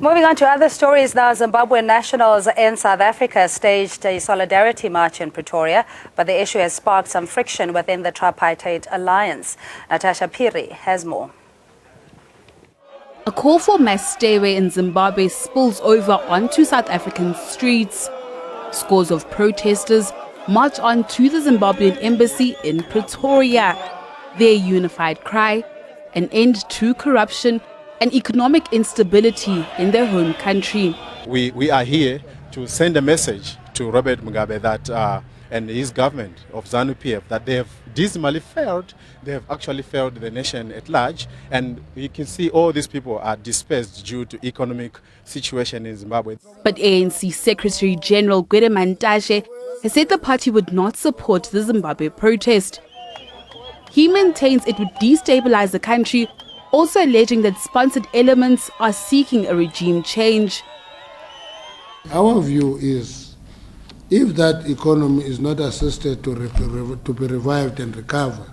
Moving on to other stories now, Zimbabwean nationals in South Africa staged a solidarity march in Pretoria, but the issue has sparked some friction within the tripartite alliance. Natasha Piri has more. A call for mass stay away in Zimbabwe spills over onto South African streets. Scores of protesters march on to the Zimbabwean embassy in Pretoria. Their unified cry: an end to corruption and economic instability in their home country. We are here to send a message to Robert Mugabe that and his government of ZANU-PF that they have dismally failed. They have actually failed the nation at large, and you can see all these people are dispersed due to economic situation in Zimbabwe. But ANC Secretary General Gwede Mantashe has said the party would not support the Zimbabwe protest. He maintains it would destabilize the country, also alleging that sponsored elements are seeking a regime change. Our view is, if that economy is not assisted to be revived and recover,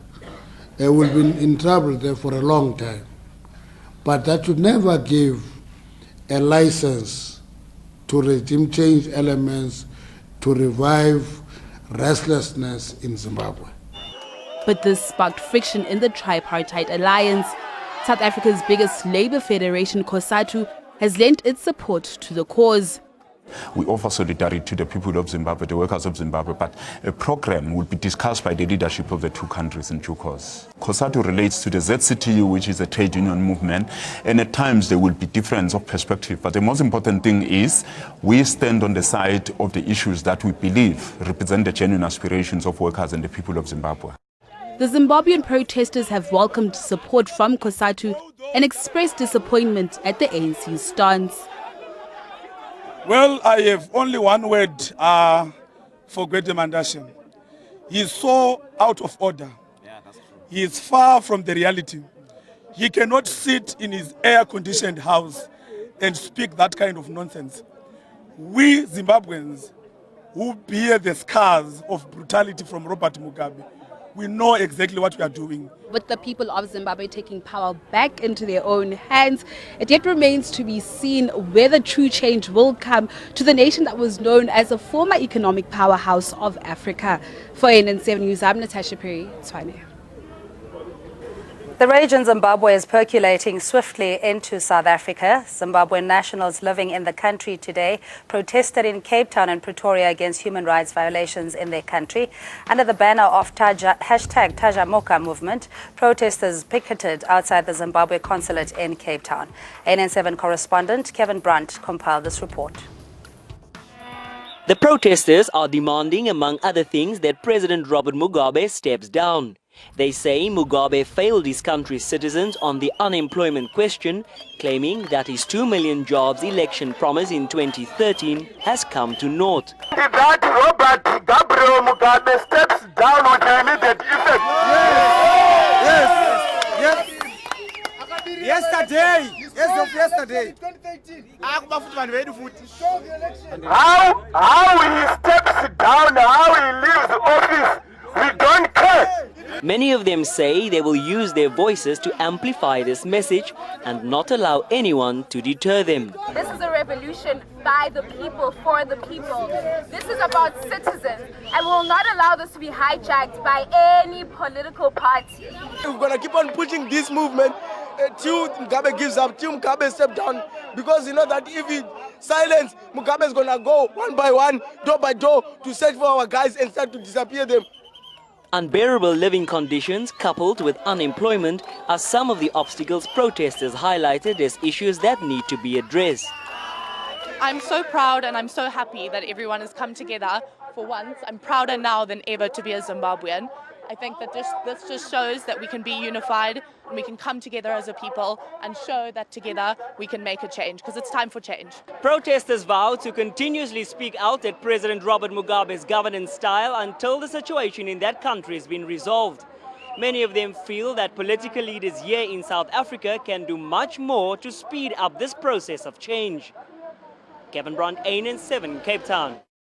it will be in trouble there for a long time. But that should never give a license to regime change elements to revive restlessness in Zimbabwe. But this sparked friction in the tripartite alliance. South Africa's biggest labor federation, Cosatu, has lent its support to the cause. We offer solidarity to the people of Zimbabwe, the workers of Zimbabwe, but a program will be discussed by the leadership of the two countries in due course. Cosatu relates to the ZCTU, which is a trade union movement, and at times there will be difference of perspective. But the most important thing is we stand on the side of the issues that we believe represent the genuine aspirations of workers and the people of Zimbabwe. The Zimbabwean protesters have welcomed support from Cosatu and expressed disappointment at the ANC's stance. Well, I have only one word for Gwede Mantashe. He is so out of order. He is far from the reality. He cannot sit in his air-conditioned house and speak that kind of nonsense. We Zimbabweans who bear the scars of brutality from Robert Mugabe, we know exactly what we are doing. With the people of Zimbabwe taking power back into their own hands, it yet remains to be seen whether true change will come to the nation that was known as a former economic powerhouse of Africa. For NN7 News, I'm Natasha Piri. Tshwane. The rage in Zimbabwe is percolating swiftly into South Africa. Zimbabwean nationals living in the country today protested in Cape Town and Pretoria against human rights violations in their country. Under the banner of #Tajamoka movement, protesters picketed outside the Zimbabwe consulate in Cape Town. NN7 correspondent Kevin Brunt compiled this report. The protesters are demanding, among other things, that President Robert Mugabe steps down. They say Mugabe failed his country's citizens on the unemployment question, claiming that his 2 million jobs election promise in 2013 has come to naught. That Robert Gabriel Mugabe steps down with immediate effect. Yes. Yesterday. How he steps down, how he leaves office, we don't care. Many of them say they will use their voices to amplify this message and not allow anyone to deter them. This is a revolution by the people, for the people. This is about citizens, and we will not allow this to be hijacked by any political party. We're going to keep on pushing this movement till Mugabe gives up, till Mugabe steps down, because you know that if he silence, Mugabe is going to go one by one, door by door, to search for our guys and start to disappear them. Unbearable living conditions coupled with unemployment are some of the obstacles protesters highlighted as issues that need to be addressed. I'm so proud and I'm so happy that everyone has come together for once. I'm prouder now than ever to be a Zimbabwean. I think that this just shows that we can be unified and we can come together as a people and show that together we can make a change, because it's time for change. Protesters vow to continuously speak out at President Robert Mugabe's governance style until the situation in that country has been resolved. Many of them feel that political leaders here in South Africa can do much more to speed up this process of change. Kevin Brunt, ANN7, Cape Town.